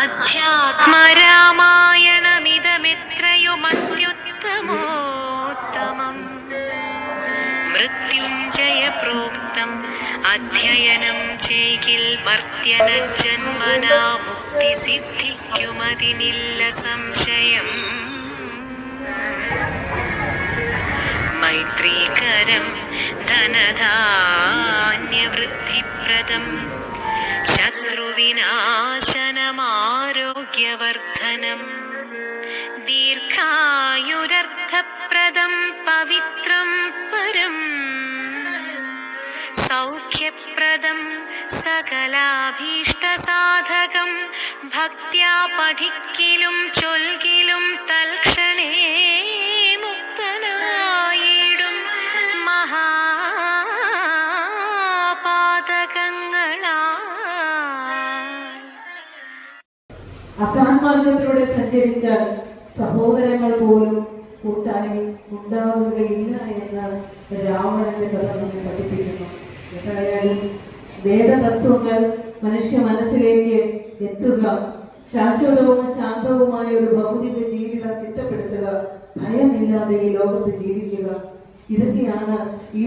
അധ്യാത്മരാമായണമിതമെത്രയുമത്യുത്തമോത്തമം മൃത്യുഞ്ജയ പ്രോക്തം അധ്യയനം ചെയ്കിൽ മർത്യന ജന്മനാ മുക്തി സിദ്ധിക്കുമതിനില്ല സംശയം. മൈത്രീകരം ധനധാന്യവൃദ്ധിപ്രദം ശത്രുവിനാശനമാരോഗ്യവർദ്ധനം ദീർഘായുരർത്ഥപ്രദം പവിത്രം പരം സൗഖ്യപ്രദം സകലാഭീഷ്ടസാധകം ഭക്ത്യാ പഠിക്കിലും ചൊൽകിലും തൽക്ഷണേ മുക്തനായിടും മഹാപാതകങ്ങളാ. അസാമാന്യത്തിലൂടെ സഞ്ചരിച്ച സഹോദരങ്ങൾ പോലും കൂട്ടായി ഉണ്ടാവുകയില്ല എന്ന് രാവണന്റെ കഥ നമ്മെ പഠിപ്പിക്കുന്നു. എന്തായാലും വേദതത്വങ്ങൾ മനുഷ്യ മനസ്സിലേക്ക് എത്തുക, ശാശ്വതവും ശാന്തവുമായ ഒരു ഭൗതിക ജീവിതം ചിട്ടപ്പെടുത്തുക, ഭയമില്ലാതെ ഈ ലോകത്ത് ജീവിക്കുക, ഇതൊക്കെയാണ് ഈ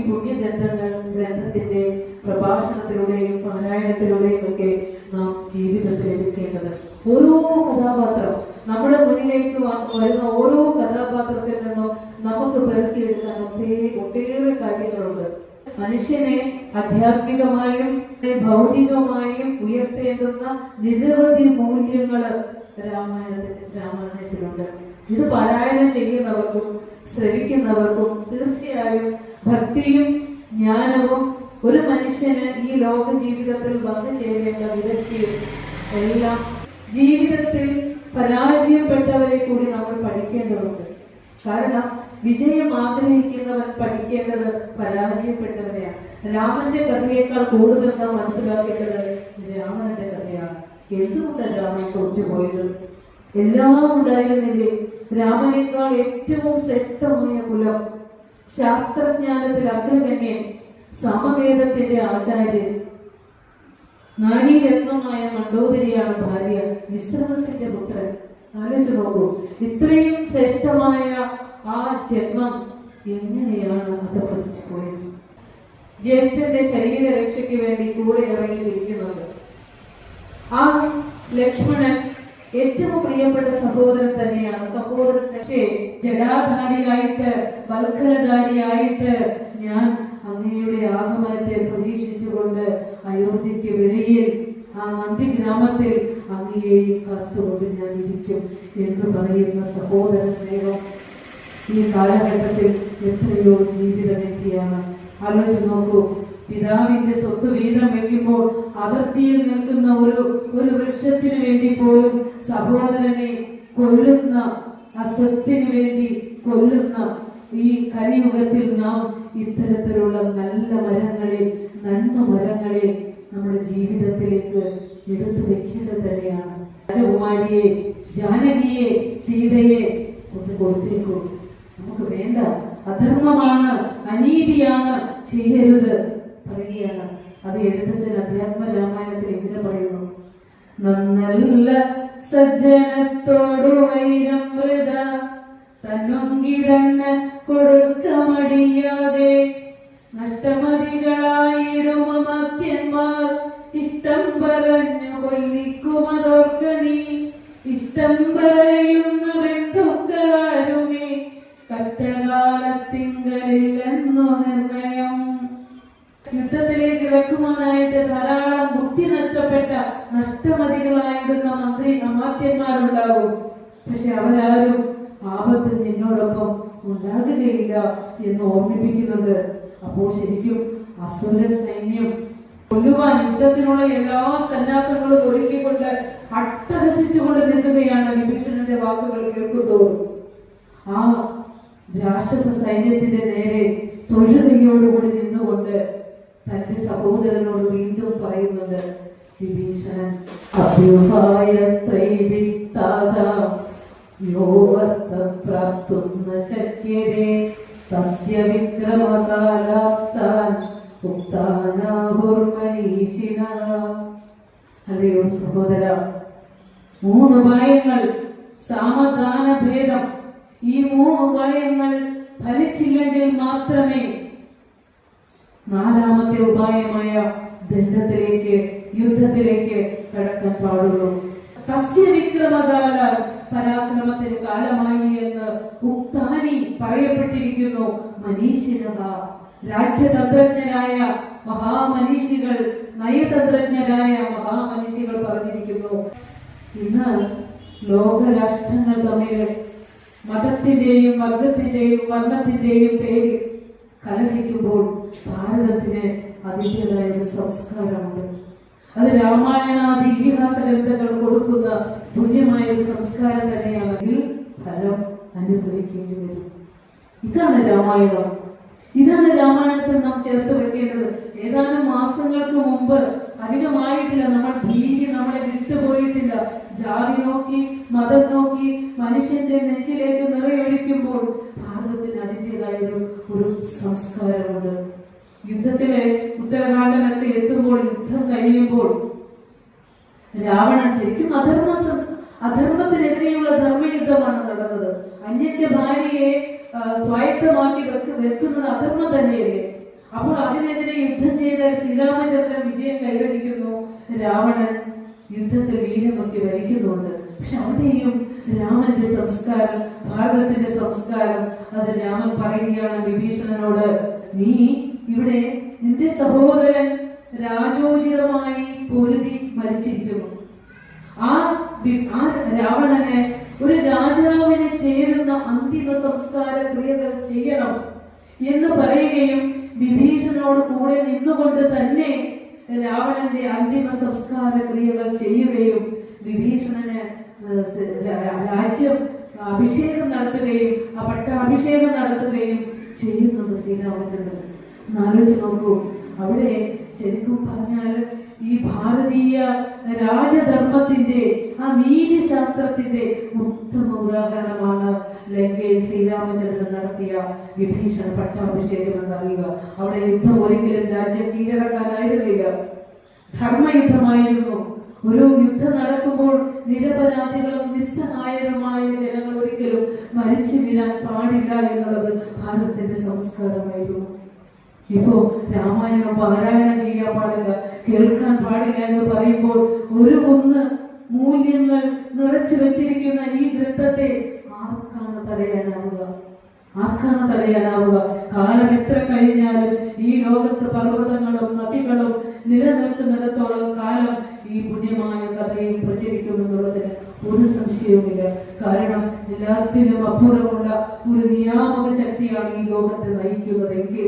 ഗ്രന്ഥത്തിന്റെ പ്രഭാഷണത്തിലൂടെയും പാരായണത്തിലൂടെയും ഒക്കെ നാം ജീവിതത്തിൽ എടുക്കേണ്ടത്. ഓരോ കഥാപാത്രം നമ്മുടെ മുന്നിലേക്ക് വരുന്ന ഓരോ കഥാപാത്രത്തിൽ നിന്നും നമുക്ക് പെറുക്കിയെടുക്കാൻ ഒട്ടേറെ കാര്യങ്ങളുണ്ട്. മനുഷ്യനെ ആധ്യാത്മികമായും ഭൗതികമായും ഉയർത്തേണ്ടുന്ന നിരവധി മൂല്യങ്ങള് രാമായണത്തിലുണ്ട്. ഇത് പാരായണം ചെയ്യുന്നവർക്കും ശ്രവിക്കുന്നവർക്കും തീർച്ചയായും ഭക്തിയും ജ്ഞാനവും ഒരു മനുഷ്യന് ഈ ലോക ജീവിതത്തിൽ വന്നു ചേരേണ്ട വിദഗ്ധയും എല്ലാം ജീവിതത്തിൽ പരാജയപ്പെട്ടവരെ കൂടി നമ്മൾ പഠിക്കേണ്ടതുണ്ട്. കാരണം വിജയം ആഗ്രഹിക്കുന്നവൻ പഠിക്കേണ്ടത് പരാജയപ്പെട്ടവരെയാണ്. രാമന്റെ കഥയേക്കാൾ കൂടുതൽ നാം മനസ്സിലാക്കേണ്ടത് രാവണന്റെ കഥയാണ്. എന്തുകൊണ്ടാണ് രാമൻ തോറ്റുപോയത്? എല്ലാം ഉണ്ടായിരുന്നില്ലേ? രാമനേക്കാൾ ഏറ്റവും ശ്രേഷ്ഠമായ കുലം, ശാസ്ത്രജ്ഞാനത്തിൽ അഗ്രഗണ്യൻ, സമവേദത്തിന്റെ ആചാര്യൻ, നാരീരത്നമായ മണ്ഡോദരിയാണ് ഭാര്യ, വിശ്രമസിന്റെ പുത്രൻ. ആലോചിച്ച് നോക്കൂ, ഇത്രയും ശ്രേഷ്ഠമായ ആ ജന്മം എങ്ങനെയാണ് അധപ്പതിച്ചു പോയത്? ജ്യേഷ്ഠന്റെ ശരീരരക്ഷയ്ക്ക് വേണ്ടി കൂടെ ഇറങ്ങിയിരിക്കുന്നത് ആ ലക്ഷ്മണൻ ഏറ്റവും പ്രിയപ്പെട്ട സഹോദരൻ തന്നെയാണ്. സഹോദരൻ പക്ഷേ ജടാധാരിയായിട്ട് വൽക്കലധാരിയായിട്ട് ഞാൻ അങ്ങയുടെ ആഗമനത്തെ പ്രതീക്ഷിച്ചുകൊണ്ട് അയോധ്യയ്ക്ക് വെളിയിൽ ആ നന്ദി ഗ്രാമത്തിൽ അങ്ങയെ കാത്തുകൊണ്ട് ഞാൻ ഇരിക്കും എന്ന് പറയുന്ന സഹോദര സ്നേഹം ഈ കാലഘട്ടത്തിൽ എത്രയോ ജീവിത വ്യക്തിയാണ്. ആലോചിച്ച് നോക്കൂ, പിതാവിന്റെ സ്വത്ത് വീതം വയ്ക്കുമ്പോൾ അതിർത്തിയിൽ നിൽക്കുന്ന ഒരു വൃക്ഷത്തിന് വേണ്ടി പോലും സഹോദരനെ കൊല്ലുന്ന, ആ സ്വത്തിന് വേണ്ടി കൊല്ലുന്ന ഈ കലിയുഗത്തിൽ നാം ഇത്തരത്തിലുള്ള നല്ല മരങ്ങളെ, നന്മ മരങ്ങളെ നമ്മുടെ ജീവിതത്തിലേക്ക് എടുത്തു വെക്കേണ്ടത് തന്നെയാണ്. രാജകുമാരിയെ, ജാനകിയെ, സീതയെ ഒന്ന് കൊടുത്തേക്കും. നമുക്ക് വേണ്ട, അധർമ്മമാണ്, അനീതിയാണ്, ചെയ്യരുത് പറയുകയാണ്. അത് എഴുത്തച്ഛൻ അധ്യാത്മ രാമായണത്തിൽ എങ്ങനെ പറയുന്നു? നന്നല്ല സജ്ജനത്തോടു വൈരം വൃത തന്നൊങ്കിതന്നെ കൊടുക്ക മടിയാതെ നഷ്ടമതികളായിടും മത്യന്മാർ ഇഷ്ടം പറഞ്ഞു കൊല്ലിക്കുമതോർക്ക നീ ഇഷ്ടം പറയുന്ന വെട്ടുകാരുമേ കഷ്ടകാലത്തിങ്കലില്ലെന്നു നിർണയം. യുദ്ധത്തിലേക്ക് വെക്കുവാനായിട്ട് ധാരാളം ബുദ്ധി നഷ്ടപ്പെട്ട നഷ്ടമതികളായിടുന്ന അമാത്യന്മാരുണ്ടാകും. പക്ഷെ അവരാരും ആപത്തിൽ നിന്നോടൊപ്പം ഉണ്ടാകുകയില്ല എന്ന് ഓർമ്മിപ്പിക്കുന്നുണ്ട്. അപ്പോൾ ശരിക്കും അസുര സൈന്യം കൊല്ലുവാൻ യുദ്ധത്തിനുള്ള എല്ലാ സന്നാഹങ്ങളും ഒരുക്കിക്കൊണ്ട് അട്ടഹസിച്ചുകൊണ്ട് നിൽക്കുകയാണ്. വിഭീഷണന്റെ വാക്കുകൾ കേൾക്കുന്തോറും ആ രാക്ഷസ സൈന്യത്തിന്റെ നേരെ തൊഴുകയോടുകൂടി നിന്നുകൊണ്ട് തന്റെ സഹോദരനോട് വീണ്ടും പറയുന്നുണ്ട്, വിഭീഷണൻ അല്ലയോ സഹോദര, 3 ഉപായങ്ങൾ, സാമദാന ഭേദം. ഈ 3 ഉപായങ്ങൾ ഫലിച്ചില്ലെങ്കിൽ മാത്രമേ 4ാമത്തെ ഉപായമായ ദണ്ഡത്തിലേക്ക്, യുദ്ധത്തിലേക്ക് കടക്കാൻ പാടുള്ളൂ. തസ്യ വിക്രമകാല, പരാക്രമത്തിന് കാലമായി എന്ന് ഉക്താനി പറയപ്പെട്ടിരിക്കുന്നു. മനീഷിനഹ, രാജ്യതന്ത്രജ്ഞരായ മഹാമനീഷികൾ, നയതന്ത്രജ്ഞരായ മഹാമനീഷികൾ പറഞ്ഞിരിക്കുന്നു. ഇന്ന് ലോകരാഷ്ട്രങ്ങൾ തമ്മിൽ മതത്തിന്റെയും വർഗത്തിന്റെയും വർണ്ണത്തിന്റെയും പേരിൽ കലഹിക്കുമ്പോൾ ഭാരതത്തിന് അതിൻ്റെതായ ഒരു സംസ്കാരമുണ്ട്. അത് രാമായണാദി ഇതിഹാസ ഗ്രന്ഥങ്ങൾ കൊടുക്കുന്ന തുല്യമായ ഒരു സംസ്കാരം തന്നെയാണെങ്കിൽ ഫലം അനുഭവിക്കേണ്ടി വരും. ഇതാണ് രാമായണം. ഇതാണ് രാമായണത്തിൽ നാം ചേർത്ത് വെക്കേണ്ടത്. ഏതാനും മാസങ്ങൾക്ക് മുമ്പ്, അധികമായിട്ടില്ല, നമ്മൾ ഭീതി നമ്മളെ വിട്ടുപോയിട്ടില്ല. ജാതി നോക്കി, മതം നോക്കി മനുഷ്യന്റെ നെഞ്ചിലേക്ക് നിറയൊഴിക്കുമ്പോൾ ഭാരതത്തിന് അതിൻ്റെതായ ഒരു സംസ്കാരമുണ്ട്. യുദ്ധത്തിലെ ഉത്തരകാണ്ഡനൊക്കെ എത്തുമ്പോൾ, യുദ്ധം കഴിയുമ്പോൾ രാവണൻ ശരിക്കും അധർമ്മത്തിനെതിരെയുള്ള ധർമ്മയുദ്ധമാണ് നടന്നത്. അന്യന്റെ ഭാര്യയെ സ്വായത്തമാക്കി വെക്കുന്നത് അധർമ്മം തന്നെയല്ലേ? അപ്പോൾ അതിനെതിരെ യുദ്ധം ചെയ്ത ശ്രീരാമചന്ദ്രൻ വിജയം കൈവരിക്കുന്നു. രാവണൻ യുദ്ധത്തിൽ വീരമൊക്കെ വരിക്കുന്നുണ്ട്. പക്ഷെ അവിടെയും രാമന്റെ സംസ്കാരം, ഭാരതത്തിന്റെ സംസ്കാരം, അത് രാമൻ പറയുകയാണ് വിഭീഷണനോട്, നീ ഇവിടെ നിന്റെ സഹോദരൻ രാജോചിതമായി പൊരുതി മരിച്ചിരിക്കുന്നു. ആ രാവണനെ ഒരു രാജാവിന് ചേരുന്ന അന്തിമ സംസ്കാര ക്രിയകൾ ചെയ്യണം എന്ന് പറയുകയും വിഭീഷണനോട് കൂടെ നിന്നുകൊണ്ട് തന്നെ രാവണന്റെ അന്തിമ സംസ്കാര ക്രിയകൾ ചെയ്യുകയും വിഭീഷണന് രാജ്യം അഭിഷേകം നടത്തുകയും ആ പട്ടാഭിഷേകം നടത്തുകയും ചെയ്യുന്നുണ്ട് ശ്രീരാമചന്ദ്രൻ. ആലോചിച്ച് നോക്കൂ. അവിടെ ശരിക്കും പറഞ്ഞാൽ ഈ ഭാരതീയ രാജധർമ്മത്തിന്റെ, ആ നീതിശാസ്ത്രത്തിന്റെ ഉത്തമ ഉദാഹരണമാണ് ലങ്കയിൽ ശ്രീരാമചന്ദ്രൻ നടത്തിയ വിഭീഷണ പട്ടാഭിഷേകം എന്നറിയുക. അവിടെ യുദ്ധം ഒരിക്കലും രാജ്യം കീഴടക്കാനായിരുന്നില്ല, ധർമ്മയുദ്ധമായിരുന്നു. ഒരു യുദ്ധം നടക്കുമ്പോൾ നിരപരാധികളും നിസ്സഹായരുമായ ജനങ്ങൾ ഒരിക്കലും മരിച്ചു വീഴാൻ പാടില്ല എന്നുള്ളത് ഭാരതത്തിന്റെ സംസ്കാരമായിരുന്നു. ഇപ്പോ രാമായണം പാരായണം ചെയ്യാൻ പാടില്ല, കേൾക്കാൻ പാടില്ല എന്ന് പറയുമ്പോൾ ഒരു മൂല്യങ്ങൾ നിറച്ചു വെച്ചിരിക്കുന്ന ഈ ഗ്രന്ഥത്തെ ആർക്കാണ് തടയാനാവുക? ആർക്കാണ് തടയാനാവുക? കാലം എത്ര കഴിഞ്ഞാലും ഈ ലോകത്ത് പർവ്വതങ്ങളും നദികളും നിലനിൽക്കുന്നിടത്തോളം കാലം ഈ പുണ്യമായ കഥയും പ്രചരിക്കുമെന്നുള്ളതിന് ഒരു സംശയവുമില്ല. കാരണം എല്ലാത്തിനും അപ്പുറമുള്ള ഒരു നിയാമക ശക്തിയാണ് ഈ ലോകത്തെ നയിക്കുന്നതെങ്കിൽ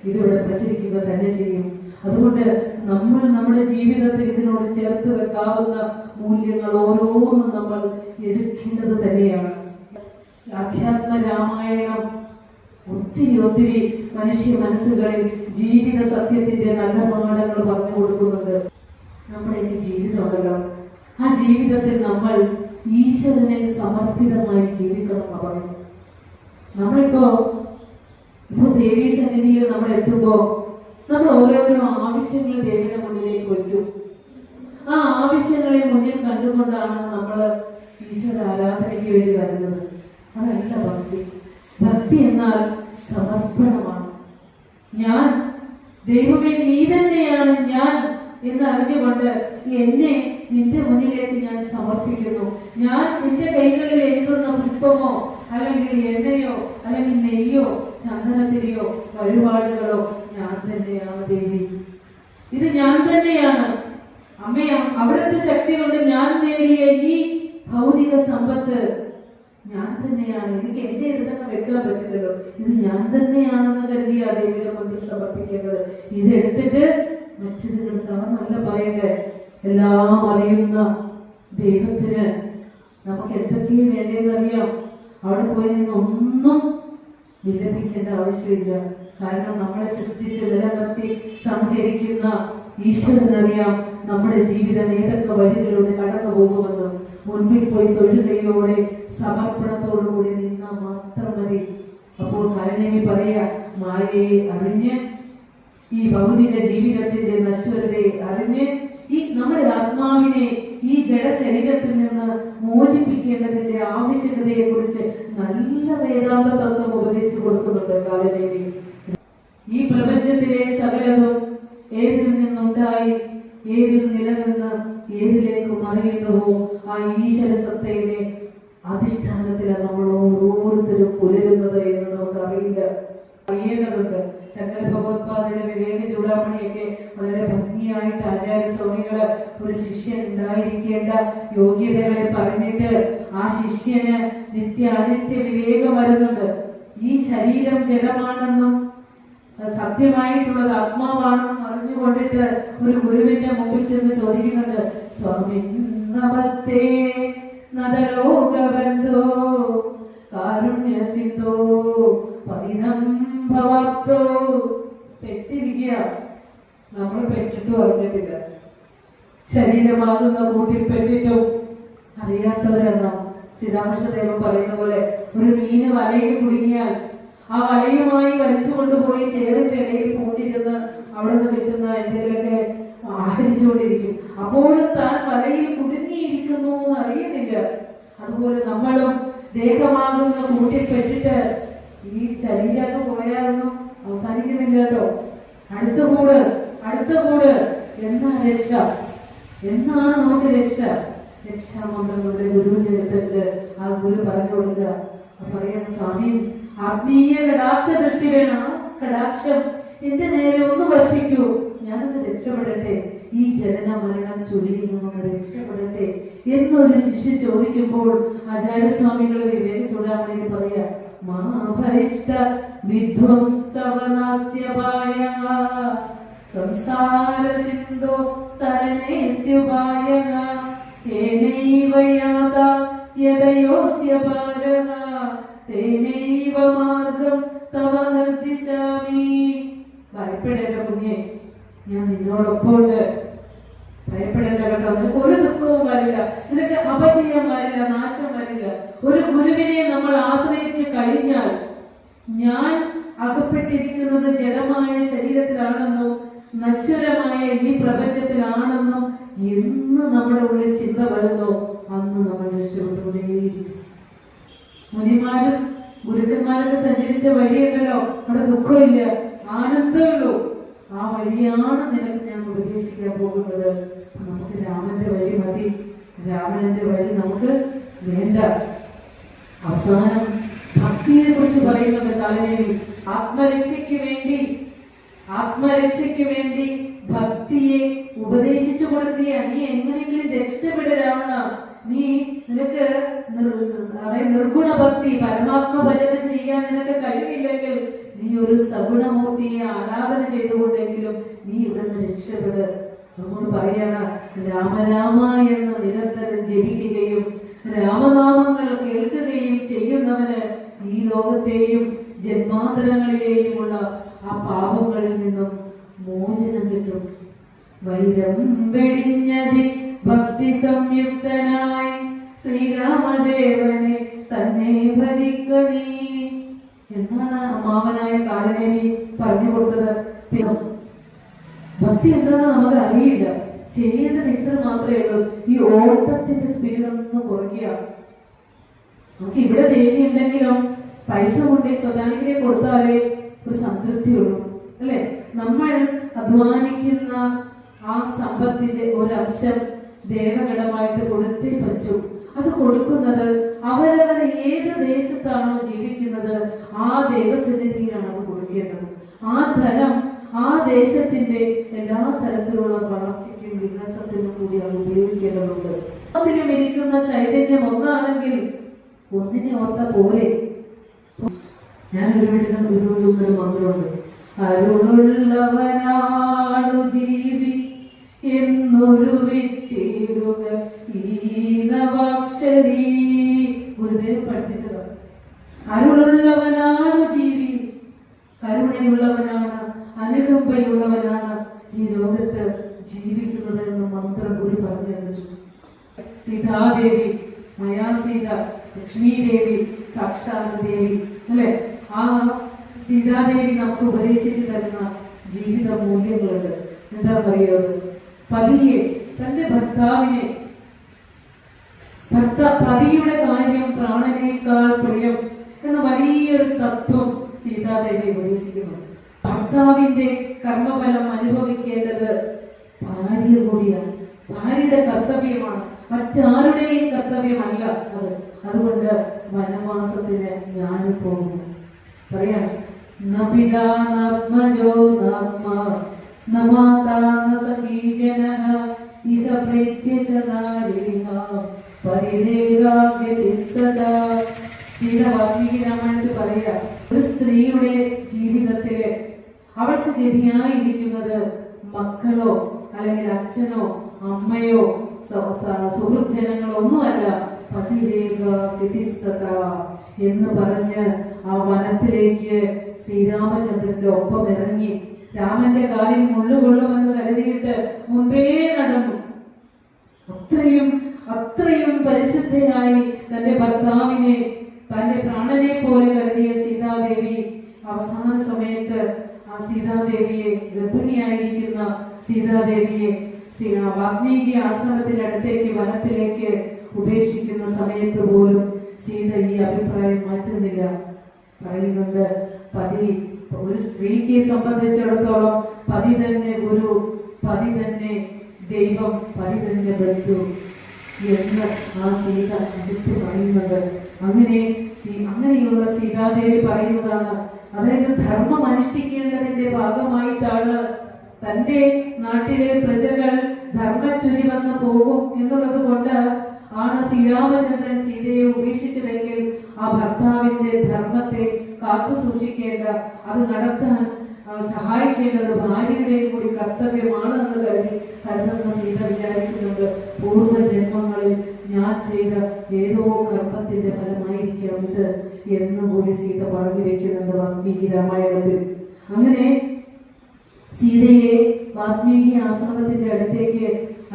ഇതിവിടെ പ്രചരിക്കുക തന്നെ ചെയ്യും. അതുകൊണ്ട് നമ്മൾ നമ്മുടെ ജീവിതത്തിൽ ഇതിനോട് ചേർത്ത് വെക്കാവുന്ന മൂല്യങ്ങൾ ഓരോന്നും നമ്മൾ എടുക്കേണ്ടത് തന്നെയാണ്. അധ്യാത്മ രാമായണം ഒത്തിരി മനുഷ്യ മനസ്സുകളിൽ ജീവിത സത്യത്തിന്റെ നല്ല പാഠങ്ങൾ പറഞ്ഞു കൊടുക്കുന്നുണ്ട്. നമ്മുടെ ഈ ജീവിതം ഉണ്ടല്ലോ, ആ ജീവിതത്തിൽ നമ്മൾ ഈശ്വരനെ സമർപ്പിതമായി ജീവിക്കണം എന്ന് പറയും. നമ്മളിപ്പോ ദേവീ സന്നിധിയിൽ നമ്മൾ എത്തുമ്പോ നമ്മൾ ഓരോരോ ആവശ്യങ്ങൾ ദേവിയുടെ മുന്നിലേക്ക് വയ്ക്കും. ആ ആവശ്യങ്ങളെ മുന്നിൽ കണ്ടുകൊണ്ടാണ് നമ്മൾ ഈശ്വര ആരാധനയ്ക്ക് വേണ്ടി വരുന്നത്. അതല്ല ഭക്തി. ഭക്തി എന്നാൽ സമർപ്പണമാണ്. ഞാൻ ദൈവമേ, നീ തന്നെയാണ് ഞാൻ എന്ന് അറിഞ്ഞുകൊണ്ട് എന്നെ നിന്റെ മുന്നിലേക്ക് ഞാൻ സമർപ്പിക്കുന്നു. ഞാൻ നിന്റെ കൈകളിൽ എഴുതുന്ന പുഷ്പമോ അല്ലെങ്കിൽ എണ്ണയോ അല്ലെങ്കിൽ നെയ്യോ ചന്ദനത്തിരിയോ വഴിപാടുകളോ ഞാൻ തന്നെയാണ് ദേവി. ഇത് ഞാൻ തന്നെയാണ് അമ്മയാ. അവിടുത്തെ ശക്തി കൊണ്ട് ഞാൻ നേടിയ ഈ ഭൗതിക സമ്പത്ത് ഞാൻ തന്നെയാണ്. എനിക്ക് എന്റെ അടുത്തൊക്കെ വെക്കാൻ പറ്റില്ലല്ലോ. ഇത് ഞാൻ തന്നെയാണെന്ന് കരുതി ആ ദേവിയുടെ മുന്നിൽ സമർപ്പിക്കേണ്ടത്. ഇതെടുത്തിട്ട് മറ്റൊരിടത്താണെന്നല്ല പറയണ്ടേ. എല്ലാം അറിയുന്ന ദൈവത്തിന് നമുക്ക് എന്തൊക്കെയും വേണ്ടതെന്ന് അറിയാം. അവിടെ പോയി നിന്ന് ഒന്നും വിലപിക്കേണ്ട ആവശ്യമില്ല. കാരണം നമ്മളെ സൃഷ്ടിച്ച് നിലനിർത്തി സംഹരിക്കുന്ന ഈശ്വരനറിയാം നമ്മുടെ ജീവിതം ഏതൊക്കെ വഴികളിലൂടെ കടന്നു പോകുമെന്ന്. മുൻപിൽ പോയി തൊഴുകയോടെ സമർപ്പണത്തോടുകൂടി നിന്നാൽ മാത്രം മതി. അപ്പോൾ കരുണേമി പറയാ, മായയെ അറിഞ്ഞ് ഈ ഭൗതിക ജീവിതത്തിന്റെ നശ്വരതയെ അറിഞ്ഞ് ഈ നമ്മുടെ ആത്മാവിനെ ഈ ജഡശരീരത്തിൽ നിന്ന് മോചിപ്പിക്കേണ്ടതിന്റെ ആവശ്യകതയെ കുറിച്ച് നല്ല വേദാന്ത തത്വം ഉപദേശിച്ചു കൊടുക്കുന്നുണ്ട് കാലദേവി. ഈ പ്രപഞ്ചത്തിലെ സകലതും ഏതിൽ നിന്നുണ്ടായി, ഏതിൽ നിലനിന്ന് ഏതിലേക്ക് മറിയുന്നുവോ ആ ഈശ്വര സത്തയുടെ അധിഷ്ഠാനത്തിലാണ് നമ്മൾ ഓരോരുത്തരും പുലരുന്നത് എന്ന് നമുക്ക് അറിയില്ല, അറിയേണ്ടതുണ്ട്. ശങ്കര ഭഗവത്പാദയുടെ വിവേക ചൂടാമണിയൊക്കെ വളരെ ഭംഗിയായിട്ട് ആചാര്യസ്വാമികള് ഒരു ശിഷ്യൻ ഉണ്ടായിരിക്കേണ്ട യോഗ്യതകളെ പറഞ്ഞിട്ട് ആ ശിഷ്യന് നിത്യാനിത്യ വിവേകം വരുന്നുണ്ട്. ഈ ശരീരം ജഡമാണെന്നും സത്യമായിട്ടുള്ളത് ആത്മാവാണെന്നും അറിഞ്ഞുകൊണ്ടിട്ട് ഒരു ഗുരുവിന്റെ മുമ്പിൽ ചെന്ന് ചോദിക്കുന്നുണ്ട്, സ്വാമി നമസ്തേ നദലോകബന്ധോ കാരുണ്യ സിന്ധോ പതിനം ഭവാപ്തോ. പെട്ടിരിക്കുക, നമ്മൾ പെട്ടിട്ടും അറിഞ്ഞിട്ടില്ല. ശരീരമാകുന്ന കൂട്ടിൽ പെട്ടിട്ടും അറിയാത്തവരെന്നാ ശ്രീരാമകൃഷ്ണദേവൻ പറയുന്ന പോലെ ഒരു മീന് വലയിൽ കുടുങ്ങിയാൽ ആ വലയുമായി വലിച്ചു കൊണ്ടുപോയി ചേറിന്റെ ഇടയിൽ പൂണ്ടിരുന്ന് അവിടെ നിന്ന് കിട്ടുന്ന എന്തെങ്കിലുമൊക്കെ ആഹരിച്ചുകൊണ്ടിരിക്കും. അപ്പോൾ താൻ വലയിൽ കുടുങ്ങിയിരിക്കുന്നു എന്ന് അറിയുന്നില്ല. അതുപോലെ നമ്മളും ദേഹമാകുന്ന കൂട്ടിപ്പെട്ടിട്ട് ഈ ശരീരമൊക്കെ പോയാലൊന്നും അവസാനിക്കുന്നില്ല കേട്ടോ. അടുത്ത കൂട് എന്നാ രക്ഷ, എന്നാണ് നമുക്ക് രക്ഷ? രക്ഷാമന്ത്രങ്ങളുടെ ഗുരുവിന്റെ അടുത്തുണ്ട്. ആ ഗുരു പറഞ്ഞു കൊടുക്കുക, പറയാൻ സ്വാമി ആത്മീയ കടാക്ഷ ദൃഷ്ടി വേണം. കടാക്ഷം എന്റെ നേരെ ഒന്ന് വർഷിക്കൂ, ഞാനൊന്ന് രക്ഷപ്പെടട്ടെ, ഈ ജനന മരണം ചൊല്ലിയിൽ നിന്നൊന്ന് രക്ഷപ്പെടട്ടെ എന്നൊരു ശിഷ്യ ചോദിക്കുമ്പോൾ ആചാര്യസ്വാമികൾ വിവേക ചൂടാമണിയിൽ പറയാ, മാഭരിഷ്ട വിധ്വംസ്തവനാസ്ത്യപായ സംസാര സിന്ധോ തരണേത്യുപായ തേനൈവ യാത യദയോസ്യ ഭാരഃ തേനൈവ മാർഗം തവ നിർദ്ദിശാമി. ഭയപ്പെടേണ്ട കുഞ്ഞെ, ഞാൻ നിന്നോടൊപ്പം ഉണ്ട്. ഭയപ്പെടേണ്ട കേട്ടോ. നിനക്ക് ഒരു ദുഃഖവും വരില്ല, നിനക്ക് അപജയം വരില്ല, നാശം വരില്ല. ഒരു ഗുരുവിനെ നമ്മൾ ആശ്രയിച്ച് കഴിഞ്ഞാൽ ഞാൻ അകപ്പെട്ടിരിക്കുന്നത് ജഡമായ ശരീരത്തിലാണെന്നും നശ്വരമായ ഈ പ്രപഞ്ചത്തിലാണെന്നും എന്ന് നമ്മുടെ ഉള്ളിൽ ചിന്ത വരുന്നോ അന്ന് നമ്മൾ രക്ഷപ്പെട്ടുകൊണ്ടേയിരിക്കും. മുനിമാരും ഗുരുക്കന്മാരൊക്കെ സഞ്ചരിച്ച വഴിയുണ്ടല്ലോ, അവിടെ ദുഃഖമില്ല, ആനന്ദമുള്ളൂ. ആ വഴിയാണ് നിനക്ക് ഞാൻ ഉപദേശിക്കാൻ പോകുന്നത്. നമുക്ക് രാമന്റെ വഴി മതി, രാവണന്റെ വഴി നമുക്ക് വേണ്ട. അവസാനം ഭക്തിയെ കുറിച്ച് പറയുന്നത് കാലദേവി ആത്മരക്ഷയ്ക്ക് വേണ്ടി ഭക്തിയെ ഉപദേശിച്ചു കൊടുത്തിയ നീ എങ്ങനെയെങ്കിലും രക്ഷപ്പെടരാവണ. നീ നിനക്ക് നിർഗുണ ഭക്തി പരമാത്മ ഭജനം ചെയ്യാൻ നിനക്ക് കഴിയില്ലെങ്കിൽ നീ ഒരു സഗുണമൂർത്തിയെ ആരാധന ചെയ്തുകൊണ്ടെങ്കിലും നീ ഇവിടെ നിന്ന് രക്ഷപ്പെട്. നമ്മൾ പറയണം, രാമരാമ എന്ന് നിരന്തരം ജപിക്കുകയും രാമനാമങ്ങൾ കേൾക്കുകയും ചെയ്യുന്നവന് ഈ ലോകത്തെയും ജന്മാന്തരങ്ങളിലെയുമുള്ള ആ പാപങ്ങളിൽ നിന്നും മോചനം കിട്ടും. വൈരം വെടിഞ്ഞതി ഭക്തി സംയുക്തനായി ശ്രീരാമദേവനെ തന്നെ ഭജിക്കണീ എന്നാണ് അമ്മാവനായ കാലദേവി പറഞ്ഞു കൊടുത്തത്. ഭക്തി എന്താണെന്ന് നമുക്ക് അറിയില്ല, ചെയ്യേണ്ടത് ഇത്ര മാത്രമേ ഉള്ളൂ. ഈ ഓട്ടത്തിന്റെ സ്പീഡ് ഒന്ന് കുറയ്ക്കുക. നമുക്ക് ഇവിടെ ദേവി ഉണ്ടെങ്കിലും പൈസ കൊണ്ട് സ്വതാനികരെ കൊടുത്താലേ ഒരു സംതൃപ്തിയുള്ളൂ, അല്ലെ? നമ്മൾ അധ്വാനിക്കുന്ന ആ സമ്പത്തിന്റെ ഒരംശം ദേവഗണമായിട്ട് കൊടുത്തേ പറ്റൂ. അത് കൊടുക്കുന്നത് അവരവർ ഏത് ദേശത്താണോ ജീവിക്കുന്നത് ആ ദേവസന്നിധിയിലാണ് അത് കൊടുക്കേണ്ടത്. ആ ധനം ആ ദേശത്തിന്റെ എല്ലാ തരത്തിലുള്ള വളർച്ചയ്ക്കും വികാസത്തിനും കൂടി അത് ഉപയോഗിക്കേണ്ടതുണ്ട്. അതിലും ഇരിക്കുന്ന ചൈതന്യം ഒന്നാണെങ്കിൽ ഒന്നിനെ ഓർത്ത പോലെ. ഞാൻ ഒരു മന്ത്രമുണ്ട്, അരുളുള്ളവനാണു ജീവി എന്നൊരു വിട്ടിടുക ഈ നവാക്ഷരി. ഗുരുദേവൻ പഠിപ്പിച്ചതാണ്. അരുളുള്ളവനാണു ജീവി, കരുണയുള്ളവനാണ്, അനുകമ്പയുള്ളവനാണ് ഈ ലോകത്ത് ജീവിക്കുന്നത് എന്ന് മന്ത്രം ഗുരു പറഞ്ഞു തന്നു. സീതാദേവി, മയാസീത, ലക്ഷ്മീദേവി, സാക്ഷാത് ദേവി, അല്ലെ? ആ സീതാദേവി നമുക്ക് ഉപദേശിച്ചു തരുന്ന ജീവിത മൂല്യങ്ങളുണ്ട്. എന്താ പറയുന്നത്? പതിയെ, തന്റെ ഭർത്താവിനെ പതിയുടെ കാര്യം പ്രാണനേക്കാൾ പ്രിയം എന്ന വലിയൊരു തത്വം സീതാദേവി ഉപദേശിക്കുന്നു. ഭർത്താവിന്റെ കർമ്മഫലം അനുഭവിക്കേണ്ടത് ഭാര്യ കൂടിയാണ്. ഭാര്യയുടെ കർത്തവ്യമാണ്, മറ്റാരുടെയും കർത്തവ്യമല്ല അത്. അതുകൊണ്ട് വനവാസത്തിന് ഞാനും പോകുന്നു. പറയാം, നപിതാ നാത്മജോ നാത്മ നമാതാ സഖീജനഃ ഇഹ പ്രത്യചനാരിണ പരിരേഖാവ്യതിസ്സദാ. സീത വാൽമീകിരാമായണത്തിൽ പറയാ, ഒരു സ്ത്രീയുടെ ജീവിതത്തില് അവൾക്ക് ഗതിയായിരിക്കുന്നത് മക്കളോ അല്ലെങ്കിൽ അച്ഛനോ അമ്മയോ സുഹൃത്ത് ജനങ്ങളോ ഒന്നുമല്ല. പതിരേഖാവ്യതിസ്സദ എന്ന് പറഞ്ഞ് ആ വനത്തിലേക്ക് ശ്രീരാമചന്ദ്രന്റെ ഒപ്പം ഇറങ്ങി രാമന്റെ കാലിൽ മുള്ളുകൊള്ളുമെന്ന് കരുതിയിട്ട് മുമ്പേ നടന്നു. അത്രയും പരിശുദ്ധയായി തന്റെ ഭർത്താവിനെ തന്റെ പ്രാണനെ പോലെ കരുതിയ സീതാദേവി അവസാന സമയത്ത് ആ സീതാദേവിയെ, ഗർഭിണിയായിരിക്കുന്ന സീതാദേവിയെ വാൽമീകി ആശ്രമത്തിന്റെ അടുത്തേക്ക് വനത്തിലേക്ക് ഉപേക്ഷിക്കുന്ന സമയത്ത് പോലും സീത ഈ അഭിപ്രായം മാറ്റുന്നില്ല. പറയുന്നുണ്ട്, പതി ഒരു സ്ത്രീക്ക് സംബന്ധിച്ചിടത്തോളം പതി തന്നെ ഗുരു, പതി തന്നെ ദൈവം, പതി തന്നെ ബന്ധു എന്ന് ആ സീത അടുത്ത് പറയുന്നത്. അങ്ങനെയുള്ള സീതാദേവി പറയുന്നതാണ്, അതായത് ധർമ്മം അനുഷ്ഠിക്കേണ്ടതിന്റെ ഭാഗമായിട്ടാണ് തന്റെ നാട്ടിലെ പ്രജകൾ ധർമ്മച്യുതി വന്ന് പോകും എന്നുള്ളത് കൊണ്ട് ആണ് ശ്രീരാമചന്ദ്രൻ സീതയെ ഉപേക്ഷിച്ചതെങ്കിൽ ആ ഭർത്താവിന്റെ ധർമ്മത്തെ കാത്തു സൂക്ഷിക്കേണ്ട, അത് നടത്താൻ സഹായിക്കേണ്ടത് ഭാര്യയുടെയും കൂടി കർത്തവ്യമാണ് എന്ന് കരുതുന്ന സീത വിചാരിക്കുന്നുണ്ട്. പൂർവ്വജന്മങ്ങളിൽ ഞാൻ ചെയ്ത ഏതോ കർമ്മത്തിന്റെ ഫലമായിരിക്കാം ഇത് എന്നും കൂടി സീത പറഞ്ഞു വെക്കുന്നുണ്ട് വാൽമീകി രാമായണത്തിൽ. അങ്ങനെ സീതയെ വാൽമീകി ആശ്രമത്തിന്റെ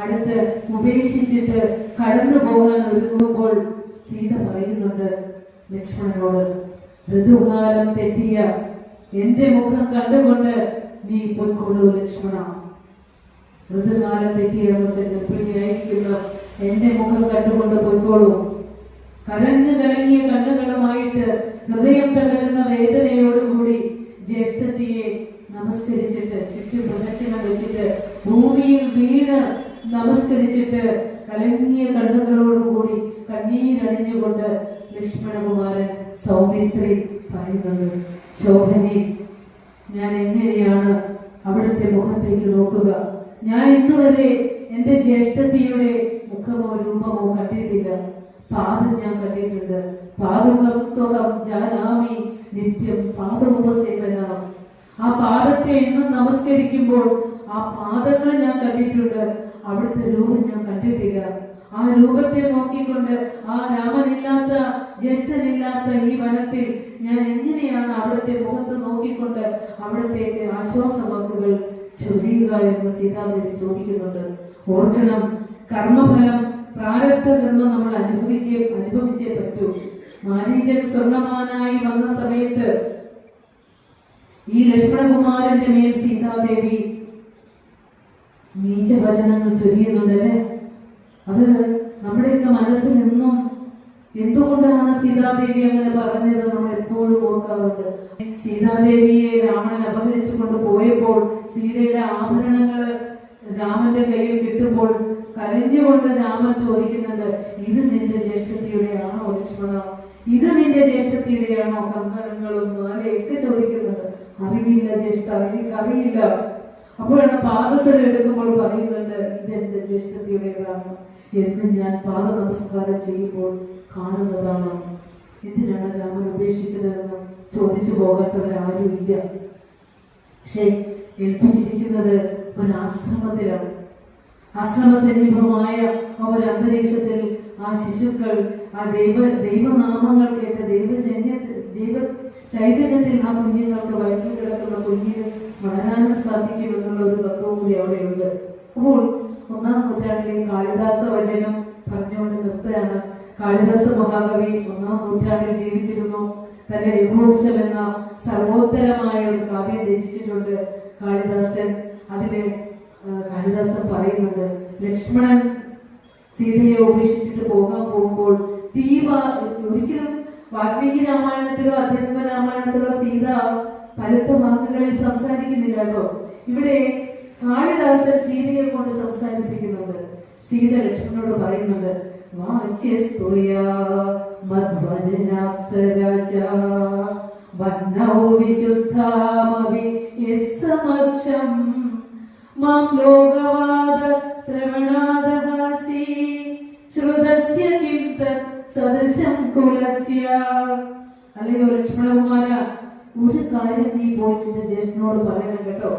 അടുത്ത് ഉപേക്ഷിച്ചിട്ട് കടന്നു പോകാൻ ഒരുങ്ങുമ്പോൾ സീത പറയുന്നുണ്ട് ലക്ഷ്മണനോട്, ഋതുകാലം തെറ്റിയ എന്റെ മുഖം കണ്ടുകൊണ്ട് നീ പൊയ്ക്കൊള്ളൂ ലക്ഷ്മണ. ഋതുകാലം തെറ്റിയ ഗർഭിണിയായിരിക്കുന്ന എന്റെ മുഖം കണ്ടുകൊണ്ട് പൊയ്ക്കോളൂ. കരഞ്ഞിയ കണ്ണുകളുമായിട്ട് ഹൃദയം തകരുന്ന വേദനയോടുകൂടി ജ്യേഷ്ഠത്തിയെ നമസ്കരിച്ചിട്ട് ചുറ്റും പ്രദക്ഷിണം വെച്ചിട്ട് ഭൂമിയിൽ വീണ് നമസ്കരിച്ചിട്ട് കലങ്ങിയ കണ്ണുകളോടുകൂടി കണ്ണീരണിഞ്ഞുകൊണ്ട് ലക്ഷ്മണകുമാരൻ സൗമിത്രി പറയുന്നത്, ശോഭനെ, ഞാൻ എങ്ങനെയാണ് അവിടുത്തെ മുഖത്തേക്ക് നോക്കുക? ഞാൻ ഇന്നുവരെ എന്റെ ജ്യേഷ്ഠത്തിയുടെ മുഖമോ രൂപമോ കണ്ടിട്ടില്ല. പാദം ഞാൻ കണ്ടിട്ടുണ്ട്. പാദുകം ജാനാമി നിത്യം പാദോപസേവനം. ആ പാദത്തെ എന്നും നമസ്കരിക്കുമ്പോൾ ആ പാദങ്ങൾ ഞാൻ കണ്ടിട്ടുണ്ട്. അവിടുത്തെ രൂപം ഞാൻ കണ്ടിട്ടില്ല. ആ രൂപത്തെ നോക്കിക്കൊണ്ട് ആ രാമനില്ലാത്ത ജ്യേഷ്ഠനില്ലാത്ത ഈ വനത്തിൽ ഞാൻ എങ്ങനെയാണ് അവിടുത്തെ മുഖത്ത് നോക്കിക്കൊണ്ട് അവിടത്തേക്ക് ആശ്വാസവാക്കുകൾ ചൊരിയുക എന്ന് സീതാദേവി ചോദിക്കുന്നുണ്ട്. ഓർക്കണം, കർമ്മഫലം പ്രാരബ്ധ കർമ്മം നമ്മൾ അനുഭവിച്ചേ പറ്റൂ. മാരീചൻ സ്വർണമാനായി വന്ന സമയത്ത് ഈ ലക്ഷ്മണകുമാരന്റെ മേൽ സീതാദേവി നീചവചനങ്ങൾ ചൊരിയുന്നുണ്ടല്ലേ. അത് നമ്മുടെയൊക്കെ മനസ്സിൽ നിന്നും എന്തുകൊണ്ടാണ് സീതാദേവി അങ്ങനെ പറഞ്ഞത് നമ്മൾ എപ്പോഴും ഓർക്കാറുണ്ട്. സീതാദേവിയെ രാമൻ അപഹരിച്ചുകൊണ്ട് പോയപ്പോൾ സീതയുടെ ആഭരണങ്ങള് രാമന്റെ കയ്യിൽ കിട്ടുമ്പോൾ കരഞ്ഞുകൊണ്ട് രാമൻ ചോദിക്കുന്നുണ്ട്, ഇത് നിന്റെ ജ്യേഷ്ഠത്തിയുടെയാണോ ലക്ഷ്മണ? ഇത് നിന്റെ ജ്യേഷ്ഠത്തിയുടെയാണോ? കങ്കണങ്ങളും മാലയൊക്കെ ചോദിക്കുന്നുണ്ട്. അറിയില്ല ജ്യേഷ്ഠ, എനിക്കറിയില്ല. അപ്പോഴാണ് പാദസരം എടുക്കുമ്പോൾ പറയുന്നുണ്ട്, ഇതെന്റെ ജ്യേഷ്ഠത്തിയുടേതാണ് എന്ന് ഞാൻ പാദ നമസ്കാരം ചെയ്യുമ്പോൾ കാണുന്നതാണ്. എന്തിനാണ് രാമൻ ഉപേക്ഷിച്ചതെന്ന് ചോദിച്ചു പോകാത്തവരാരും ഇല്ല. പക്ഷെ ഏൽപ്പിച്ചിരിക്കുന്നത് ഒരു ആശ്രമത്തിലാണ്. ആശ്രമസന്നിഭമായ ഒരു അന്തരീക്ഷത്തിൽ ആ ശിശുക്കൾ ആ ദൈവനാമങ്ങൾ കേട്ട് ചൈതന്യത്തിൽ ആ കുഞ്ഞുങ്ങൾക്ക് വയറ്റിൽ കിടക്കുന്ന കുഞ്ഞിന് വളരാനും സാധിക്കുമെന്നുള്ള ഒരു തത്വവും കൂടി അവിടെയുണ്ട്. അപ്പോൾ 1-ാം നൂറ്റാണ്ടിലെ കാളിദാസ വചനം പറഞ്ഞുകൊണ്ട് നിർത്തുകയാണ്. കാളിദാസ മഹാകവി 1-ാം നൂറ്റാണ്ടിൽ ജീവിച്ചിരുന്നു. തന്റെ രഘുവംശം എന്ന സർവോത്തരമായ ഒരു കാവ്യം രചിച്ചിട്ടുണ്ട് കാളിദാസൻ. കാളിദാസൻ പറയുന്നുണ്ട്, ലക്ഷ്മണൻ സീതയെ ഉപേക്ഷിച്ചിട്ട് പോകാൻ പോകുമ്പോൾ ഒരിക്കലും വാൽമീകി രാമായണത്തിലോ അധ്യാത്മ രാമായണത്തിലോ സീത പരത്ത വാക്കുകളിൽ സംസാരിക്കുന്നില്ല കേട്ടോ. ഇവിടെ കാളിദാസൻ സീതയെ കൊണ്ട് സംസാരിപ്പിക്കുന്നുണ്ട്. സീത ലക്ഷ്മണനോട് പറയുന്നുണ്ട്, മാം ലോകവാദ ശ്രവണാദാസി ശ്രുതസ്യ കിം തത് സദൃശം കുലസ്യ. അല്ലയോ ലക്ഷ്മണകുമാര, ഒരു കാര്യം നീ പോയി നിന്റെ ജ്യേഷ്ഠനോട് പറയണം കേട്ടോ.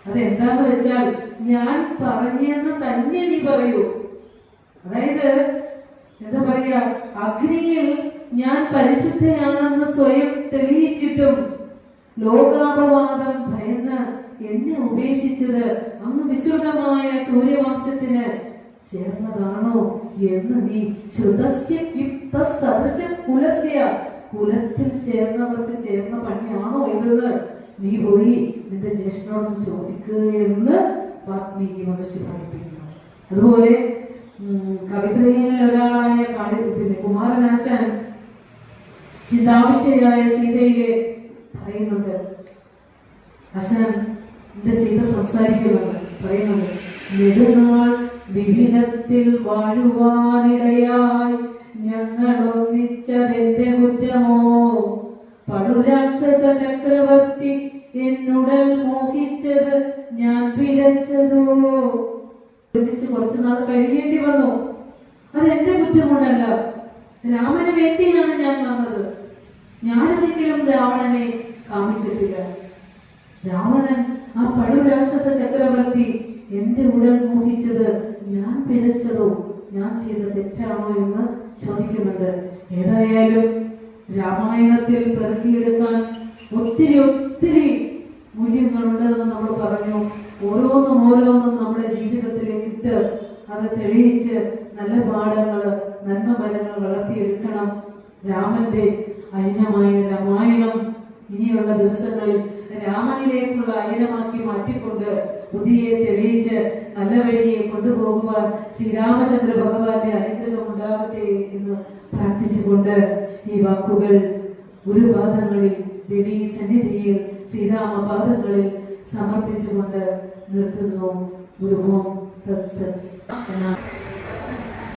അതെന്താന്ന് വെച്ചാൽ ഞാൻ പറഞ്ഞെന്ന് തന്നെ നീ പറയൂ. അതായത് എന്താ പറയാ, അഗ്നിയിൽ ഞാൻ പരിശുദ്ധയാണെന്ന് സ്വയം തെളിയിച്ചിട്ടും ലോകാപവാദം ഭയന്ന് എന്നെ ഉപേക്ഷിച്ചത് അങ്ങ് വിശുദ്ധമായ സൂര്യവംശത്തിന് ചേർന്നതാണോ എന്ന് നീ ശ്രുതസ്യ യുക്ത സദൃശം കുലസ്യ, കുലത്തിൽ ചേർന്നവർക്ക് ചേർന്ന പണിയാണോ ഇതെന്ന് നീ പോയി നിന്റെ ജ്യേഷ്ഠനോട് ചോദിക്കുക എന്ന് വാൽമീകി മഹർഷി പഠിപ്പിക്കുന്നു. അതുപോലെ കവിതയിൽ ഒരാളായ കുമാരനാശാൻ ചിന്താവിഷ്ടയായ സീതയിലെ പറയുന്നുണ്ട്. ആശാൻ എന്റെ സീത സംസാരിക്കുന്നുണ്ട്, പറയുന്നുണ്ട്, നെടുനാൾ വിഭിന്നത്തിൽ വാഴുവാനിടയായി ഞങ്ങൾ ഒന്നിച്ചതെന്റെ കുറ്റമോ, പടുരാക്ഷസ ചക്രവർത്തി എന്നുടൽ മോഹിച്ചത് ഞാൻ പിഴച്ചതോ. കുറച്ചു നാൾ കഴിയേണ്ടി വന്നു. അത് എന്റെ കുറ്റം കൊണ്ടല്ല, രാമന് വേണ്ടിയാണ് ഞാൻ വന്നത്. ഞാനൊരിക്കലും രാവണനെ കാമിച്ചിട്ടില്ല. രാവണൻ, ആ പടുരാക്ഷസ ചക്രവർത്തി എന്റെ ഉടൽ മോഹിച്ചത് ഞാൻ പിഴച്ചതോ, ഞാൻ ചെയ്ത തെറ്റാണോ എന്ന് ചോദിക്കുന്നുണ്ട്. ഏതായാലും രാമായണത്തിൽ പെറുക്കിയെടുക്കാൻ ഒത്തിരി ഒത്തിരി മൂല്യങ്ങളുണ്ടെന്ന് നമ്മൾ പറഞ്ഞു. ഓരോന്നും നമ്മുടെ ജീവിതത്തിലേക്ക് ഇട്ട് അത് തെളിയിച്ച് നല്ല പാഠങ്ങള്, നന്മ ഫലങ്ങൾ വളർത്തിയെടുക്കണം. രാമന്റെ അയനമായ രാമായണം ഇനിയുള്ള ദിവസങ്ങളിൽ രാമനിലേക്കുള്ള അയനമാക്കി മാറ്റിക്കൊണ്ട് ബുദ്ധിയെ തെളിയിച്ച് നല്ല വഴിയെ കൊണ്ടുപോകുവാൻ ശ്രീരാമചന്ദ്ര ഭഗവാന്റെ അനുഗ്രഹം ഉണ്ടാകട്ടെ എന്ന് പ്രാർത്ഥിച്ചുകൊണ്ട് ഈ വാക്കുകൾ ഗുരുപാദങ്ങളിൽ, ദേവീ സന്നിധിയിൽ, ശ്രീരാമപാദങ്ങളിൽ സമർപ്പിച്ചുകൊണ്ട് നിർത്തുന്നു. ഗുരുവോം തത്സത്.